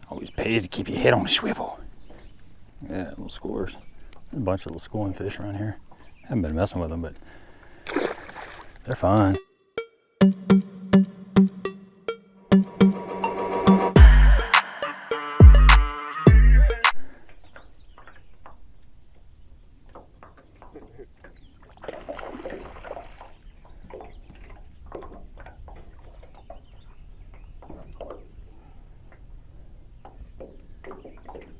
Always pays to keep your head on a swivel. Yeah, little schoolers. There's a bunch of little schooling fish around here. Haven't been messing with them, but they're fine.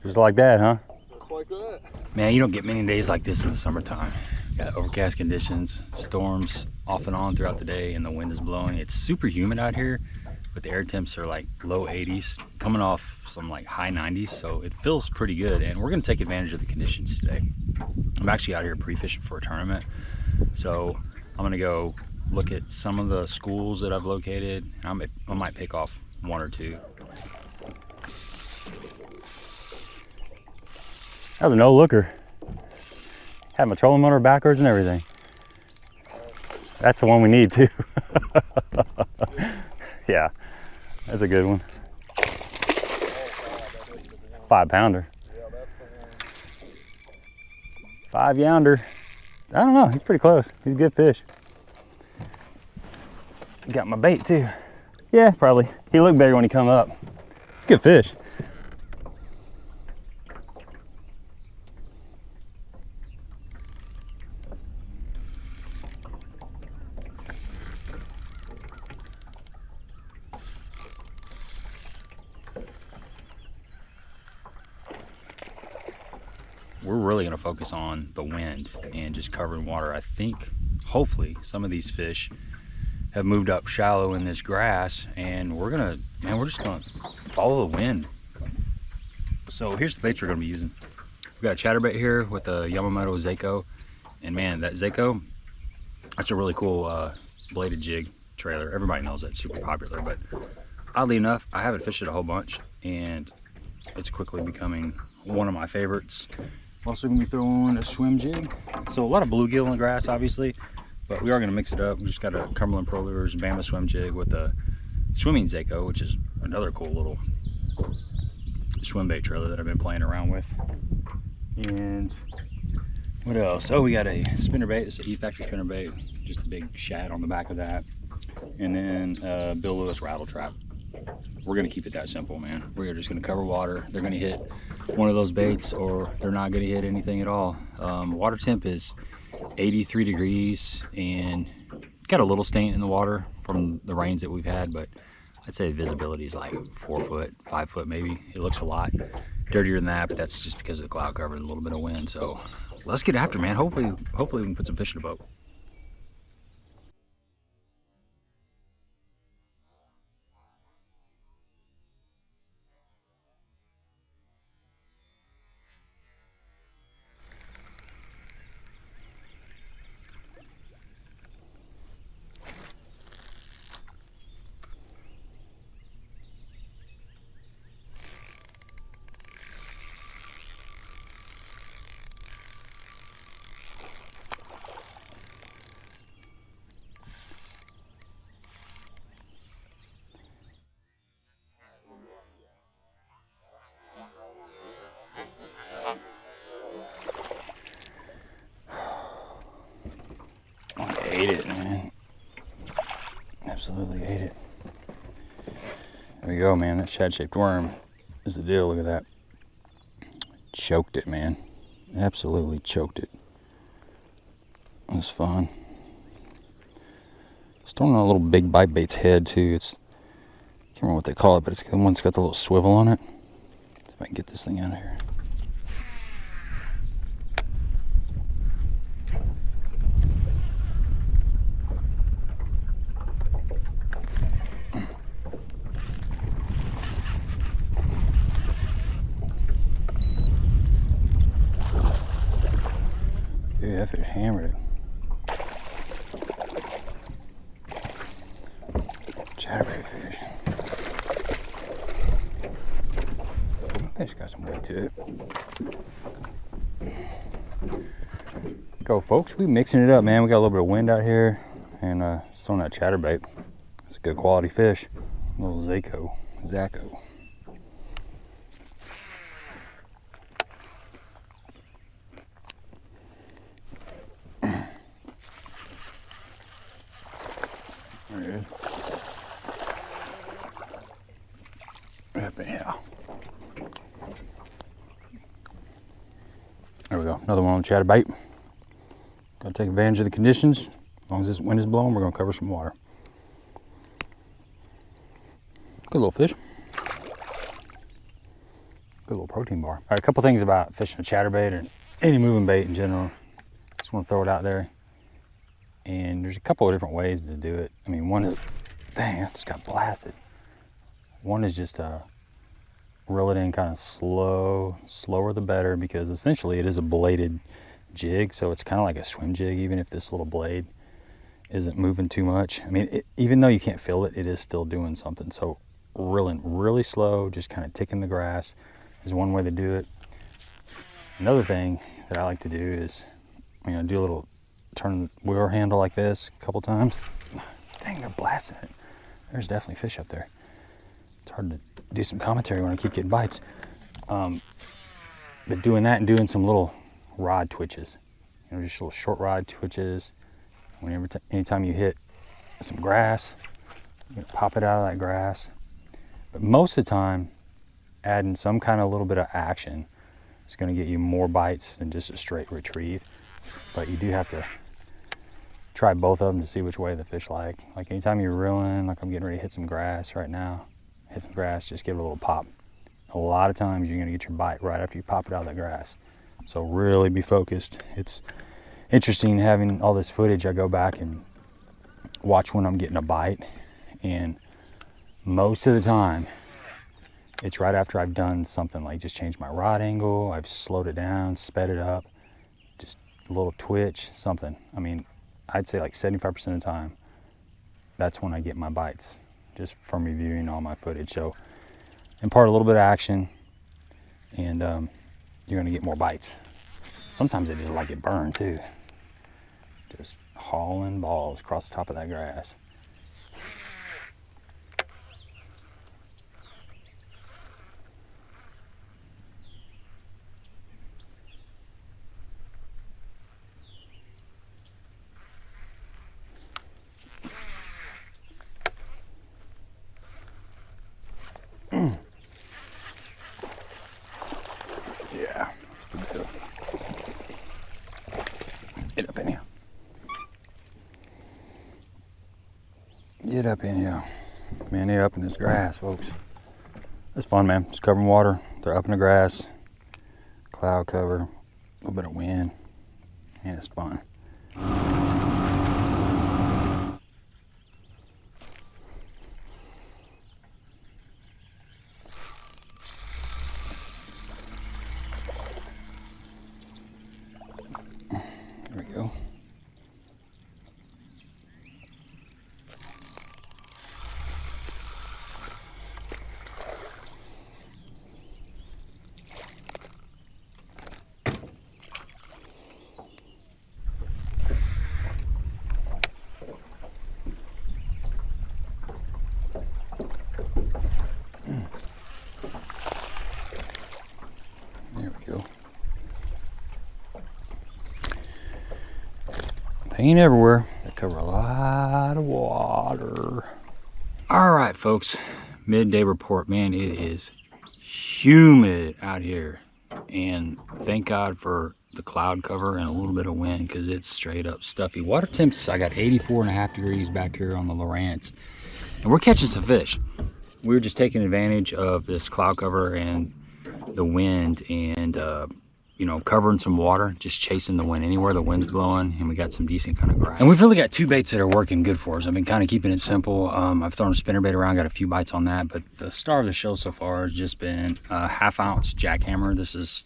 Just like that, huh? Just like that. Man, you don't get many days like this in the summertime. Got overcast conditions, storms off and on throughout the day, and the wind is blowing. It's super humid out here, but the air temps are like low 80s, coming off some like high 90s, so it feels pretty good, and we're gonna take advantage of the conditions today. I'm actually out here pre-fishing for a tournament, so I'm gonna go look at some of the schools that I've located. I might pick off one or two. That was a no-looker. Had my trolling motor backwards and everything. That's the one we need too. Yeah, that's a good one. 5-pounder. Yeah, that's the one. 5-younder. I don't know, he's pretty close. He's a good fish. Got my bait too. Yeah, probably. He looked bigger when he come up. It's a good fish. We're really going to focus on the wind and just covering water. I think, hopefully, some of these fish have moved up shallow in this grass, and we're just going to follow the wind. So here's the baits we're going to be using. We've got a ChatterBait here with a Yamamoto Zako, and man, that Zako, that's a really cool bladed jig trailer. Everybody knows that's super popular, but oddly enough, I haven't fished it a whole bunch, and it's quickly becoming one of my favorites. Also going to be throwing a swim jig. So a lot of bluegill in the grass, obviously, but we are going to mix it up. We just got a Cumberland Pro Lures Bama swim jig with a swimming Zako, which is another cool little swim bait trailer that I've been playing around with. And what else? Oh, we got a spinnerbait. It's an E-Factor spinnerbait, just a big shad on the back of that. And then Bill Lewis rattle trap. We're gonna keep it that simple, man. We are just gonna cover water. They're gonna hit one of those baits, or they're not gonna hit anything at all. Water temp is 83 degrees, and got a little stain in the water from the rains that we've had, but I'd say visibility is like 4 foot, 5 foot maybe. It looks a lot dirtier than that, but that's just because of the cloud cover and a little bit of wind. So let's get after it, man. Hopefully we can put some fish in the boat. Ate it, man. Absolutely ate it. There we go, man. That shad-shaped worm is the deal. Look at that. Choked it, man. Absolutely choked it. It was fun. It's throwing on a little big bite bait's head too. I can't remember what they call it, but it's the one that's got the little swivel on it. See if I can get this thing out of here. Dude, that fish hammered it. Chatterbait fish. Fish got some weight to it. Go, folks. We mixing it up, man. We got a little bit of wind out here, and it's throwing that chatterbait. It's a good quality fish. Little Zacho. There it is. Right up in here. There we go. Another one on the ChatterBait. Gotta take advantage of the conditions. As long as this wind is blowing, we're gonna cover some water. Good little fish. Good little protein bar. All right, a couple things about fishing a ChatterBait or any moving bait in general. Just want to throw it out there. And there's a couple of different ways to do it. I mean, one is, dang, I just got blasted. One is just reel it in kind of slower the better, because essentially it is a bladed jig, so it's kind of like a swim jig, even if this little blade isn't moving too much. I mean, even though you can't feel it, it is still doing something. So reeling really slow, just kind of ticking the grass is one way to do it. Another thing that I like to do is, you know, do a little turn the wheel handle like this a couple times. Dang, they're blasting it. There's definitely fish up there. It's hard to do some commentary when I keep getting bites. But doing that and doing some little rod twitches, you know, just little short rod twitches. Anytime you hit some grass, you're gonna pop it out of that grass. But most of the time, adding some kind of little bit of action is gonna get you more bites than just a straight retrieve. But you do have to try both of them to see which way the fish like. Like anytime you're reeling, like I'm getting ready to hit some grass right now, hit some grass, just give it a little pop. A lot of times you're gonna get your bite right after you pop it out of the grass. So really be focused. It's interesting having all this footage. I go back and watch when I'm getting a bite, and most of the time it's right after I've done something like just changed my rod angle, I've slowed it down, sped it up, just a little twitch, something. I mean, I'd say like 75% of the time, that's when I get my bites, just from reviewing all my footage. So impart a little bit of action, and you're gonna get more bites. Sometimes they just like it burned too. Just hauling balls across the top of that grass. Yeah, that's the deal. Get up in here. Get up in here. Man, they're up in this grass, folks. It's fun, man. It's covering water. They're up in the grass. Cloud cover. A little bit of wind. And it's fun. There we go. There we go. They ain't everywhere. They cover a lot of water. All right, folks. Midday report. Man, it is humid out here. And thank God for the cloud cover and a little bit of wind, because it's straight up stuffy. Water temps, I got 84.5 degrees back here on the Lowrance. And we're catching some fish. We're just taking advantage of this cloud cover and the wind, and you know, covering some water, just chasing the wind anywhere the wind's blowing, and we got some decent kind of grass. And we've really got two baits that are working good for us. I've been kind of keeping it simple. I've thrown a spinnerbait around, got a few bites on that, but the star of the show so far has just been a 1/2 ounce jackhammer. This is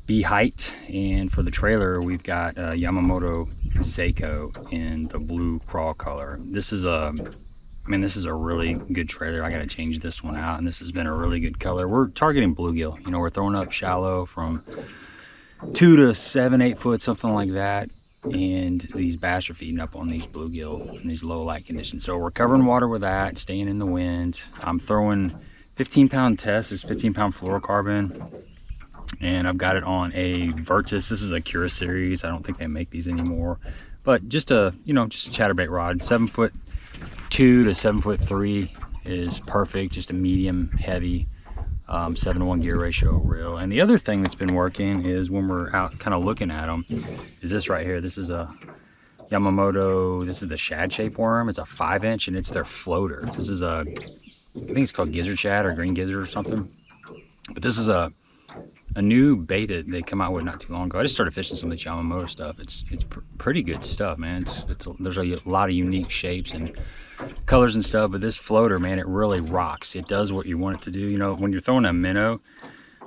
B height, and for the trailer we've got Yamamoto Zacho in the blue crawl color. This is a, I mean, this is a really good trailer. I got to change this one out, and this has been a really good color. We're targeting bluegill. You know, we're throwing up shallow from 2 to 7, 8 foot, something like that. and these bass are feeding up on these bluegill in these low light conditions. So we're covering water with that, staying in the wind. I'm throwing 15-pound test, is 15-pound fluorocarbon, and I've got it on a Virtus. This is a Cura series. I don't think they make these anymore, but just a, you know, just a chatterbait rod. 7'2" to 7'3" is perfect. Just a medium heavy 7-to-1 gear ratio reel. And the other thing that's been working is when we're out kind of looking at them is this right here. This is a Yamamoto, this is the shad shape worm. It's a 5-inch and it's their floater. This is a, I think it's called gizzard shad or green gizzard or something. But this is a new bait that they come out with not too long ago. I just started fishing some of this Yamamoto stuff. It's pretty good stuff, man. There's a lot of unique shapes and colors and stuff, but this floater, man, it really rocks. It does what you want it to do. You know, when you're throwing a minnow,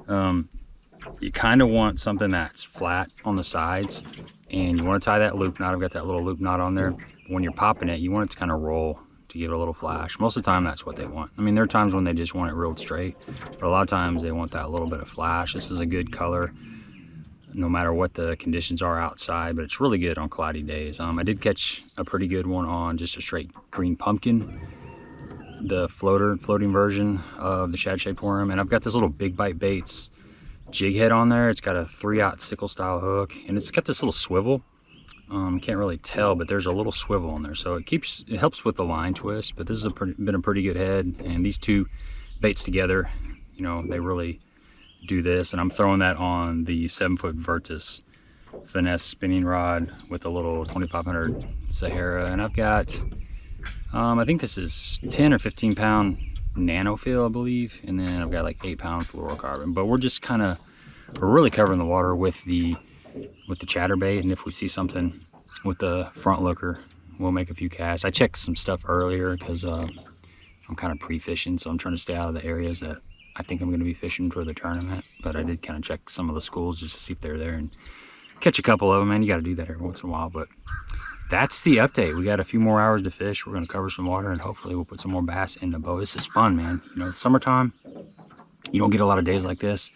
you kind of want something that's flat on the sides, and you want to tie that loop knot. I've got that little loop knot on there. When you're popping it, you want it to kind of roll to give it a little flash. Most of the time that's what they want. I mean, there are times when they just want it reeled straight, but a lot of times they want that little bit of flash. This is a good color no matter what the conditions are outside, but it's really good on cloudy days. I did catch a pretty good one on just a straight green pumpkin, the floating version of the shad shaped worm. And I've got this little Big Bite Baits jig head on there. It's got a 3/0 sickle style hook, and it's got this little swivel. Can't really tell, but there's a little swivel on there, so it helps with the line twist. But this has been a pretty good head, and these two baits together, you know, they really do this. And I'm throwing that on the 7-foot Virtus finesse spinning rod with a little 2500 Sahara, and I've got I think this is 10 or 15 pound nano fill, I believe, and then I've got like 8-pound fluorocarbon. But we're just we're really covering the water with the chatterbait, and if we see something with the front looker, we'll make a few casts. I checked some stuff earlier because I'm kind of pre-fishing, so I'm trying to stay out of the areas that I think I'm going to be fishing for the tournament. But I did kind of check some of the schools just to see if they're there and catch a couple of them. Man, you got to do that every once in a while. But that's the update. We got a few more hours to fish. We're going to cover some water, and hopefully we'll put some more bass in the boat. This is fun, man. You know, summertime, you don't get a lot of days like this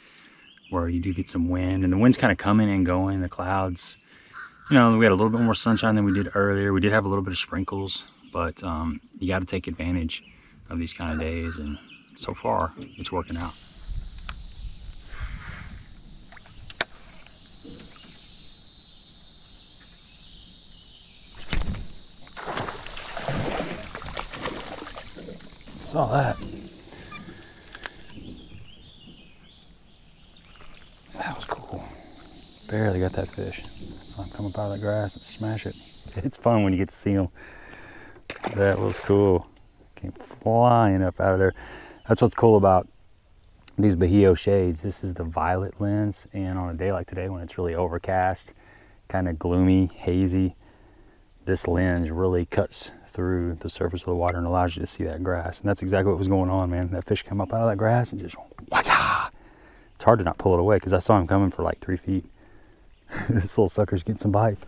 where you do get some wind, and the wind's kind of coming and going. The clouds, you know, we had a little bit more sunshine than we did earlier. We did have a little bit of sprinkles, but you got to take advantage of these kind of days, and so far it's working out. Saw that. That was cool. Barely got that fish. So I'm coming up out of the grass and smash it. It's fun when you get to see them. That was cool. Came flying up out of there. That's what's cool about these Bahio shades. This is the violet lens, and on a day like today when it's really overcast, kind of gloomy, hazy, this lens really cuts through the surface of the water and allows you to see that grass. And that's exactly what was going on, man. That fish came up out of that grass and just wah-yah! It's hard to not pull it away because I saw him coming for like 3 feet. This little sucker's getting some bites.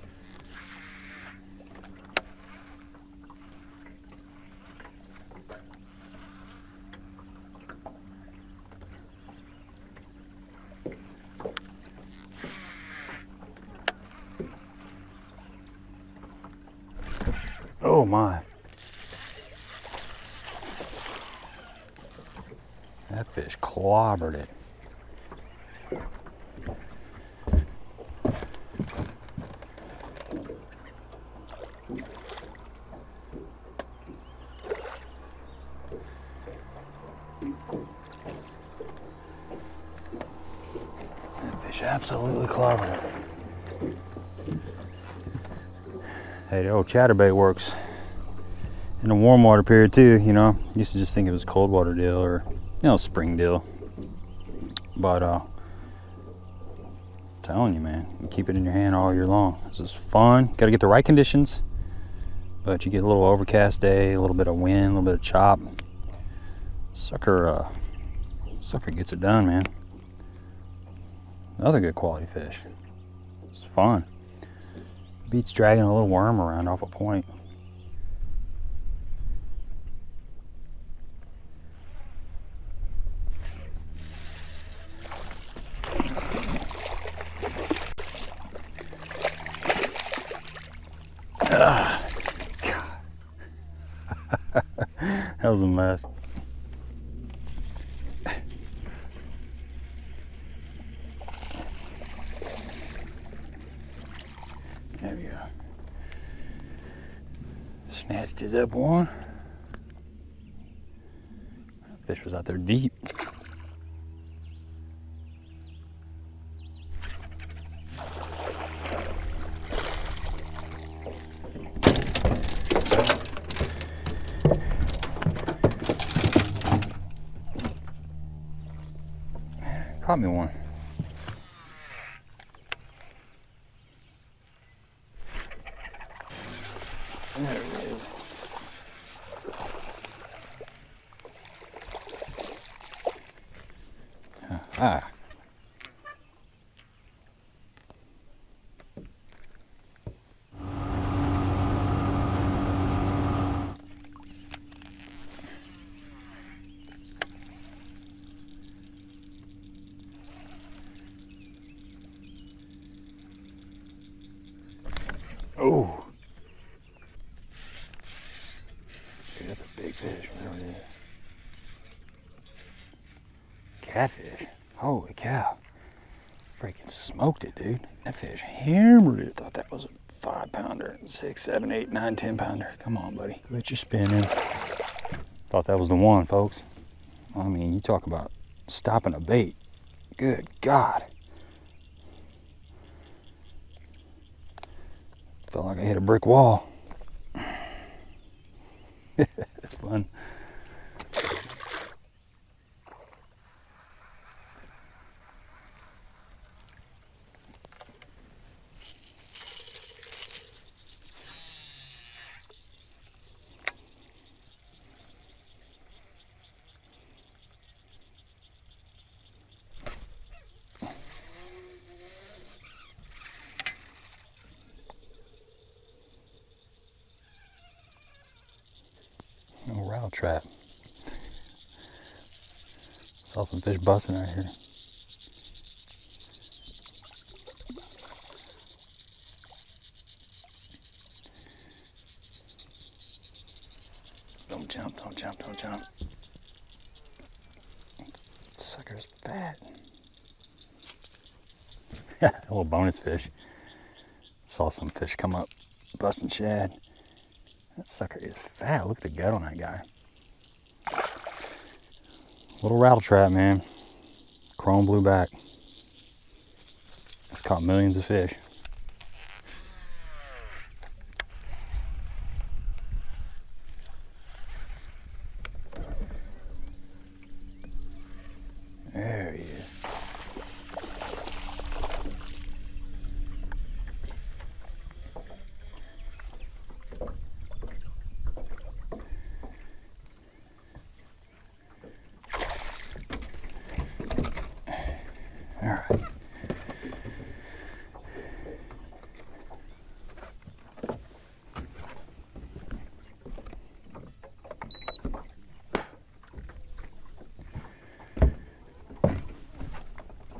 Oh my. That fish clobbered it. That fish absolutely clobbered it. Hey, the old chatterbait works in a warm water period too, you know. Used to just think it was a cold water deal or, you know, spring deal. But I'm telling you, man, you keep it in your hand all year long. This is fun. Got to get the right conditions, but you get a little overcast day, a little bit of wind, a little bit of chop. Sucker gets it done, man. Another good quality fish. It's fun. Beats dragging a little worm around off a point. That was a mess. There we go. Snatched his up one. Fish was out there deep. Caught me one. There it is. Ah. Oh. Dude, that's a big fish, whatever it is. Catfish. Holy cow. Freaking smoked it, dude. That fish hammered it. Thought that was a 5-pounder, 6, 7, 8, 9, 10-pounder. Come on, buddy. Quit your spinning. Thought that was the one, folks. I mean, you talk about stopping a bait. Good God. Felt like I hit a brick wall. It's fun. No rattle trap. Saw some fish busting out here. Don't jump, don't jump, don't jump. Sucker's fat. A little bonus fish. Saw some fish come up, busting shad. That sucker is fat. Look at the gut on that guy. Little rattle trap, man. Chrome blue back. It's caught millions of fish. There he is. All right.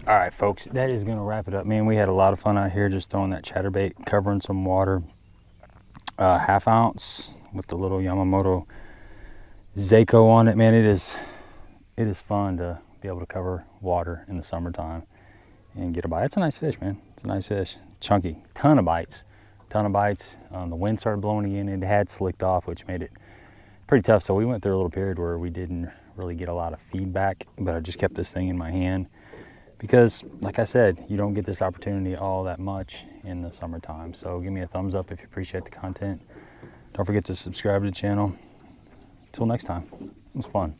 All right, folks, that is going to wrap it up. Man, we had a lot of fun out here just throwing that chatterbait, covering some water. 1/2 ounce with the little Yamamoto Seiko on it. Man, it is fun to be able to cover water in the summertime and get a bite. It's a nice fish, man. It's a nice fish. Chunky. Ton of bites. The wind started blowing again. It had slicked off, which made it pretty tough. So we went through a little period where we didn't really get a lot of feedback, but I just kept this thing in my hand because, like I said, you don't get this opportunity all that much in the summertime. So give me a thumbs up if you appreciate the content. Don't forget to subscribe to the channel. Until next time, it was fun.